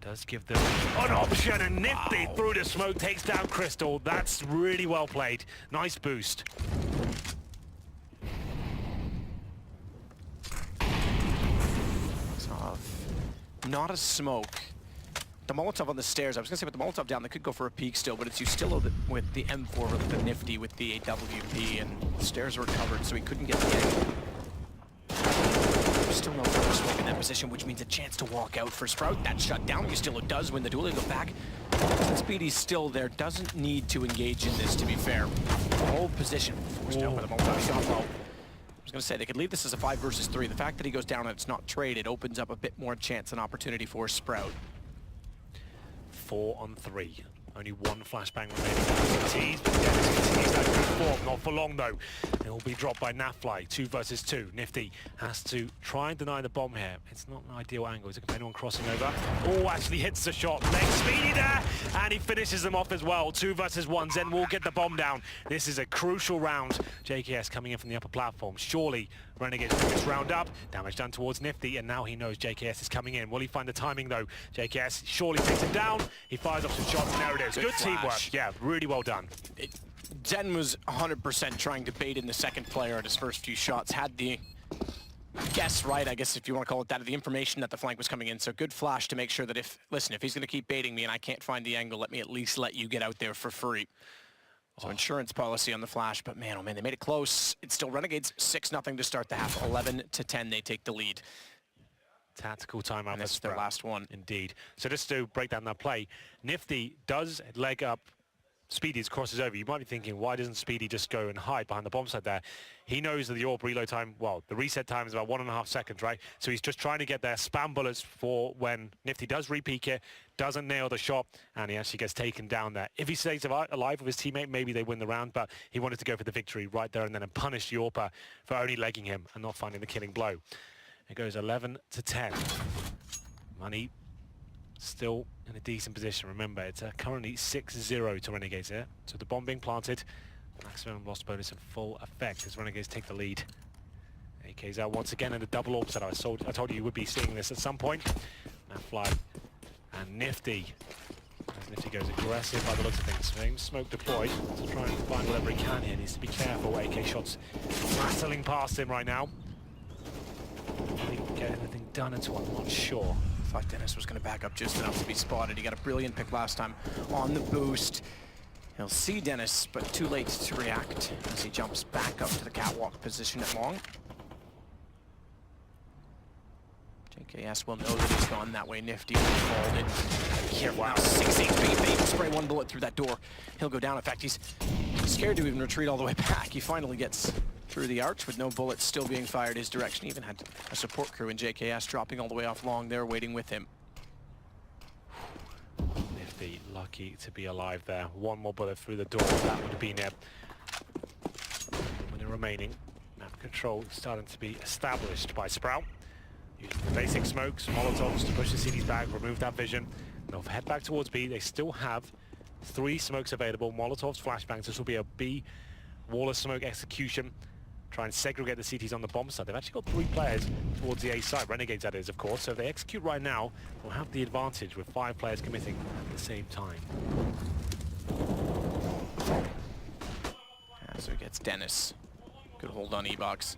does give them an option, and Nifty through the smoke takes down Crystal. That's really well played. Nice boost. Not a smoke. The Molotov on the stairs, I was going to say with the Molotov down, they could go for a peek still, but it's you still with the M4 with the Nifty with the AWP, and the stairs were covered, so he couldn't get the angle. There's still no further smoke in that position, which means a chance to walk out for Sprout. That's shut down. Ustillo does win the duel. They go back. Since Speedy's still there, doesn't need to engage in this, to be fair. The whole position forced out by the Molotov. He's gone low. I was going to say, they could leave this as a 5 versus 3. The fact that he goes down and it's not traded opens up a bit more chance and opportunity for Sprout. 4 on 3. Only one flashbang remaining. Tease, but Dennis continues that good form. Not for long, though. It will be dropped by Nafly. 2 versus 2. Nifty has to try and deny the bomb here. It's not an ideal angle. Is it anyone crossing over? Oh, actually hits the shot. Legs Speedy there, and he finishes them off as well. 2 versus 1. Zen will get the bomb down. This is a crucial round. JKS coming in from the upper platform. Surely Renegades pick this round up. Damage done towards Nifty, and now he knows JKS is coming in. Will he find the timing, though? JKS surely takes him down. He fires off some shots, and there it is. Good teamwork. Yeah, really well done. Zen was 100% trying to bait in the second player at his first few shots. Had the guess right, I guess, if you want to call it that, the information that the flank was coming in. So good flash to make sure that if he's going to keep baiting me and I can't find the angle, let me at least let you get out there for free. So insurance policy on the flash, but man, oh man, they made it close. It's still Renegades 6-0 to start the half. 11-10, they take the lead. Tactical timeout. And that's their last one. Indeed. So just to break down that play, Nifty does leg up Speedy's crosses over. You might be thinking, why doesn't Speedy just go and hide behind the bomb site there? He knows that the AWP reload time, well, the reset time is about 1.5 seconds, right? So he's just trying to get there, spam bullets for when Nifty does re-peek it, doesn't nail the shot, and he actually gets taken down there. If he stays alive with his teammate, maybe they win the round, but he wanted to go for the victory right there and then and punish the AWP for only legging him and not finding the killing blow. It goes 11-10. Money still in a decent position. Remember, it's currently 6-0 to Renegades here. So the bomb being planted, maximum loss bonus in full effect as Renegades take the lead. AK's out once again in the double AWP set. I told you would be seeing this at some point. Nafly and Nifty. As Nifty goes aggressive by the looks of things. Same smoke deployed to try and find whatever he can here. Needs to be careful. AK shots rattling past him right now. He didn't get anything done at all, I'm not sure. I thought Dennis was going to back up just enough to be spotted. He got a brilliant pick last time on the boost. He'll see Dennis, but too late to react as he jumps back up to the catwalk position at long. JKS will know that he's gone that way. Nifty folded. Careful now, 6 HP, but he can spray one bullet through that door. He'll go down. In fact, he's scared to even retreat all the way back. He finally gets through the arch with no bullets still being fired his direction. He even had a support crew in JKS dropping all the way off long there, waiting with him. Nifty lucky to be alive there. One more bullet through the door, that would have been it. With the remaining, map control starting to be established by Sprout. Using the basic smokes, Molotovs to push the CDs back, remove that vision. They'll head back towards B. They still have 3 smokes available. Molotovs, flashbangs. This will be a B wall of smoke execution. Try and segregate the CTs on the bomb side. They've actually got 3 players towards the A side. Renegades, that is, of course. So if they execute right now, they'll have the advantage with 5 players committing at the same time. So he gets Dennis. Good hold on E-Box.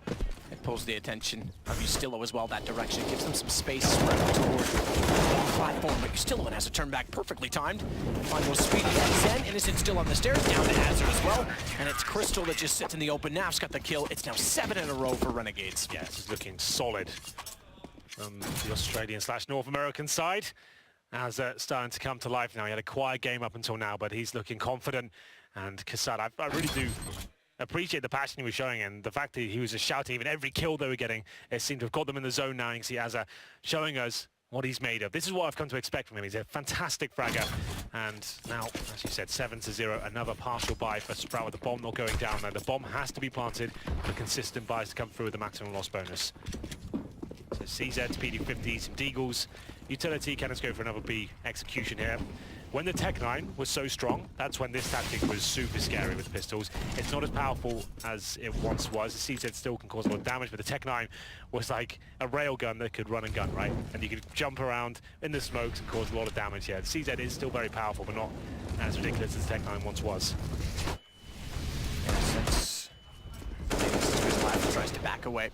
It pulls the attention of Ustillo as well that direction. It gives them some space spread toward the platform, but Ustillo has to turn back perfectly timed. Find those Speedy and Zen. Innocent still on the stairs, down to Hazard as well. And it's Crystal that just sits in the open. Naf's got the kill. It's now 7 in a row for Renegades. Yeah, this is looking solid from the Australian/North American side. Azza starting to come to life now. He had a quiet game up until now, but he's looking confident. And Kassad, I really do appreciate the passion he was showing, and the fact that he was just shouting even every kill they were getting. It seemed to have got them in the zone now. You can see Azza showing us what he's made of. This is what I've come to expect from him. He's a fantastic fragger. And now, as you said, 7-0, another partial buy for Sproud with the bomb not going down there. The bomb has to be planted for consistent buys to come through with the maximum loss bonus. So CZ, PD50, some Deagles. Utility, cannons go for another B execution here. When the Tech 9 was so strong, that's when this tactic was super scary with the pistols. It's not as powerful as it once was. The CZ still can cause a lot of damage, but the Tech 9 was like a railgun that could run and gun, right? And you could jump around in the smokes and cause a lot of damage here. The CZ is still very powerful, but not as ridiculous as the Tech 9 once was. Since Live tries to back away,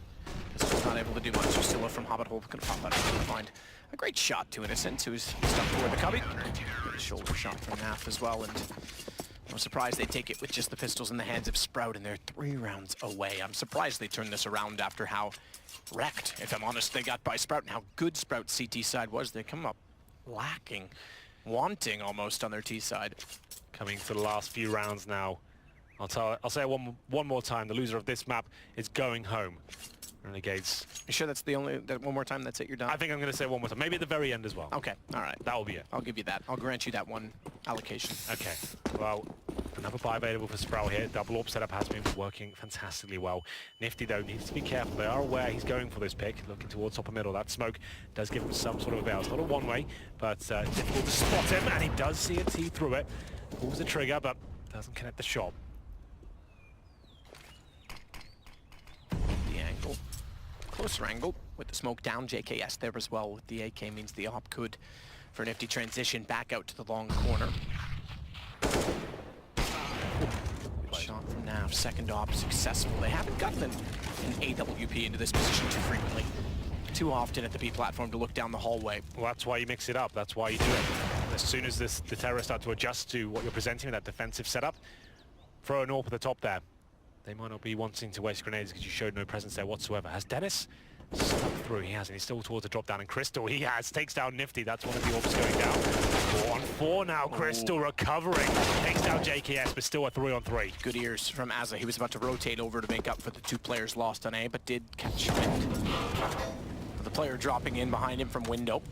it's just not able to do much. Still from Hobbit Hole, going to pop out and find a great shot to Innocent, who's stuck toward the cubby. Good shoulder shot from Naf as well, and I'm surprised they take it with just the pistols in the hands of Sproud, and they're 3 rounds away. I'm surprised they turned this around after how wrecked, if I'm honest, they got by Sprout, and how good Sprout's CT side was. They come up lacking, wanting almost on their T side. Coming to the last few rounds now. I'll say it one more time. The loser of this map is going home. Renegades. You sure that's the only, one more time, that's it, you're done? I think I'm going to say one more time. Maybe at the very end as well. Okay, all right. That will be it. I'll give you that. I'll grant you that one allocation. Okay, well, another buy available for Sprout here. Double AWP setup has been working fantastically well. Nifty, though, needs to be careful. They are aware he's going for this pick, looking towards top of middle. That smoke does give him some sort of avail. It's not a one-way, but difficult to spot him, and he does see a T through it. Pulls the trigger, but doesn't connect the shot. The angle. Closer angle with the smoke down. JKS there as well with the AK means the op could, for Nifty, transition back out to the long corner. Good shot from Nav. Second op successful. They haven't gotten an AWP into this position too frequently. Too often at the B platform to look down the hallway. Well, that's why you mix it up. That's why you do it. As soon as the terrorists start to adjust to what you're presenting with that defensive setup, throw an AWP at the top there. They might not be wanting to waste grenades because you showed no presence there whatsoever. Has Dennis stuck through? He hasn't. He's still towards the drop down. And Crystal, he has. Takes down Nifty. That's one of the AWPs going down. 4-on-4 now. Crystal recovering. Takes down JKS, but still a 3-on-3. Good ears from Azza. He was about to rotate over to make up for the 2 players lost on A, but did catch wind. The player dropping in behind him from window.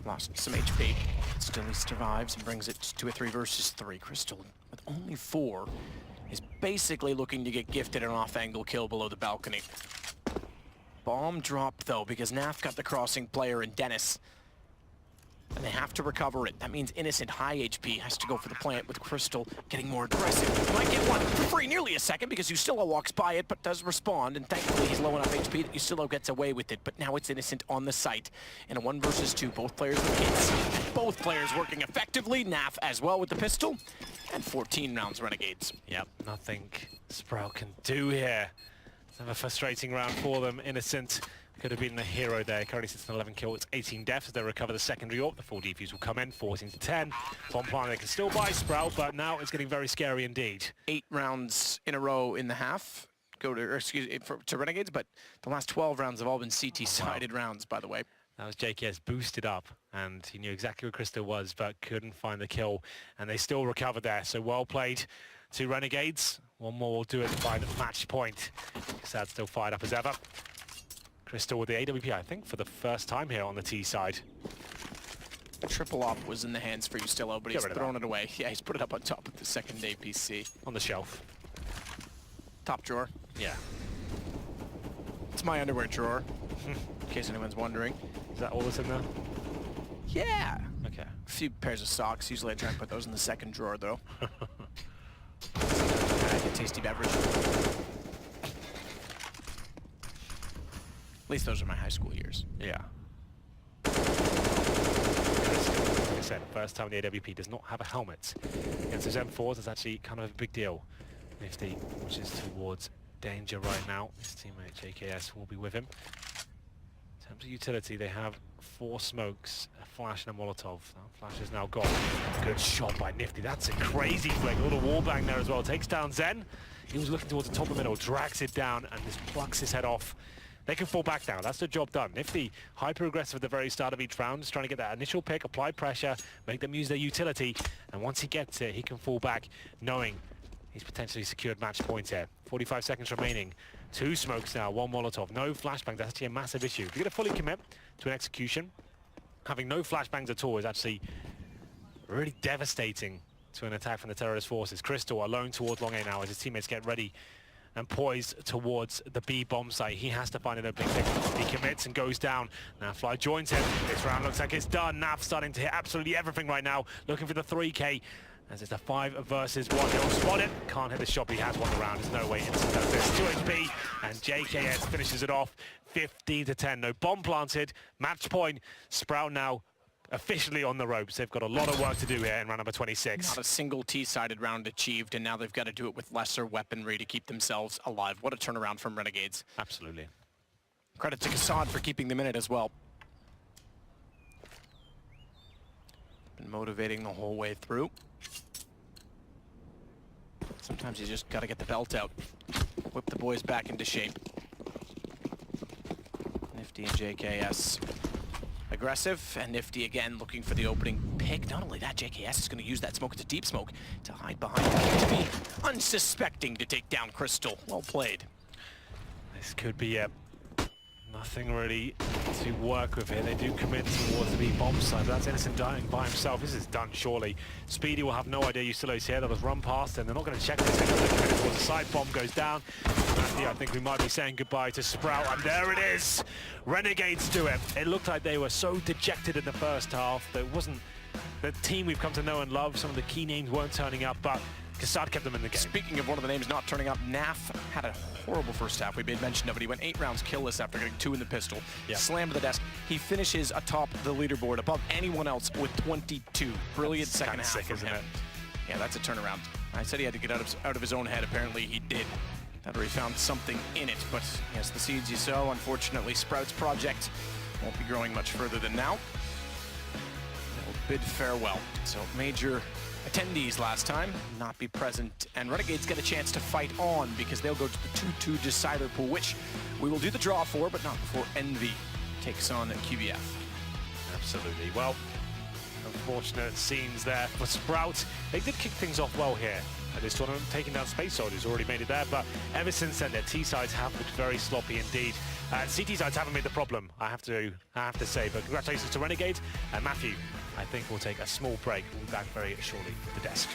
Lost some HP. Still he survives and brings it to a 3 versus 3. Crystal, with only 4, is basically looking to get gifted an off-angle kill below the balcony. Bomb dropped, though, because Naf got the crossing player and Dennis. And they have to recover it. That means Innocent, high HP, has to go for the plant with Crystal getting more aggressive. You might get one for free, nearly a second, because Ustilo walks by it, but does respond. And thankfully, he's low enough HP that Ustilo gets away with it. But now it's Innocent on the site. In a 1 versus 2, both players with hits. Both players working effectively. Naf as well with the pistol. And 14 rounds Renegades. Yep, nothing Sprout can do here. Another frustrating round for them. Innocent could have been the hero there. Currently sits on 11 kills. It's 18 deaths as they recover the secondary AWP. The full defuse will come in, 14-10. Bomb plant, they can still buy Sprout, but now it's getting very scary indeed. 8 rounds in a row in the half go to, to Renegades, but the last 12 rounds have all been CT-sided rounds, by the way. That was JKS boosted up, and he knew exactly where Crystal was, but couldn't find the kill, and they still recovered there. So well played to Renegades. One more will do it to find a match point. Sad still fired up as ever. Crystal with the AWP, I think, for the first time here on the T side. A triple op was in the hands for Ustilo, but he's thrown it away. Yeah, he's put it up on top of the second APC. On the shelf. Top drawer. Yeah. It's my underwear drawer, in case anyone's wondering. Is that all that's in there? Yeah. Okay. A few pairs of socks. Usually I try and put those in the second drawer, though. A tasty beverage. At least those are my high school years. Yeah. Like I said, first time the AWP does not have a helmet. Against his M4s, it's actually kind of a big deal. Nifty, which is towards danger right now. His teammate JKS will be with him. In terms of utility, they have 4 smokes, a flash and a Molotov. That flash is now gone. Good shot by Nifty. That's a crazy flick. A little wall bang there as well. Takes down Zen. He was looking towards the top of the middle, drags it down, and just plucks his head off. they can fall back now. That's the job done. Nifty, hyper-aggressive at the very start of each round, just trying to get that initial pick, apply pressure, make them use their utility, and once he gets it, he can fall back, knowing he's potentially secured match points here. 45 seconds remaining. 2 smokes now, 1 Molotov. No flashbang, that's actually a massive issue. If you're going to fully commit to an execution, having no flashbangs at all is actually really devastating to an attack from the terrorist forces. Crystal alone towards long A now as his teammates get ready and poised towards the B bomb site. He has to find an opening pick. He commits and goes down. Now Fly joins him. This round looks like it's done. Nav starting to hit absolutely everything right now, looking for the 3K. As it's a 5 versus 1. He'll spot it. Can't hit the shot, but he has won the round. There's no way into that. There's 2 HP, and JKS finishes it off 15-10. No bomb planted. Match point. Sproud now officially on the ropes. They've got a lot of work to do here in round number 26. Not a single T-sided round achieved, and now they've got to do it with lesser weaponry to keep themselves alive. What a turnaround from Renegades. Absolutely. Credit to Kassad for keeping them in it as well. Been motivating the whole way through. Sometimes you just got to get the belt out. Whip the boys back into shape. Nifty and JKS aggressive, and Nifty again looking for the opening pick. Not only that, JKS is going to use that smoke. It's a deep smoke to hide behind. To be unsuspecting to take down Crystal. Well played. This could be nothing really to work with here. They do commit towards the B bomb side, but that's Innocent dying by himself. This is done, surely. Speedy will have no idea Yusilo's here. They'll just run past and they're not going to check this. They're going to commit towards the side. Bomb goes down. Matthew, I think we might be saying goodbye to Sprout, and there it is. Renegades do it. It looked like they were so dejected in the first half. There wasn't the team we've come to know and love. Some of the key names weren't turning up, but Kassad kept them in the game. Speaking of one of the names not turning up, Naf had a horrible first half. We made mention of it. He went 8 rounds killless after getting 2 in the pistol. Yep. Slammed to the desk. He finishes atop the leaderboard above anyone else with 22. Brilliant second half from him. Yeah, that's a turnaround. I said he had to get out of his own head. Apparently he did. That he found something in it. But yes, the seeds you sow. Unfortunately, Sprout's project won't be growing much further than now. They'll bid farewell. So major attendees last time not be present, and Renegades get a chance to fight on because they'll go to the 2-2 decider pool, which we will do the draw for, but not before Envy takes on QBF. Absolutely. Well, unfortunate scenes there for Sprout. They did kick things off well here at this tournament, taking down Space Soldiers, already made it there, but ever since then their T-sides have looked very sloppy indeed. CT sides haven't been the problem, I have to say, but congratulations to Renegades. And Matthew, I think we'll take a small break. We'll be back very shortly with the desk.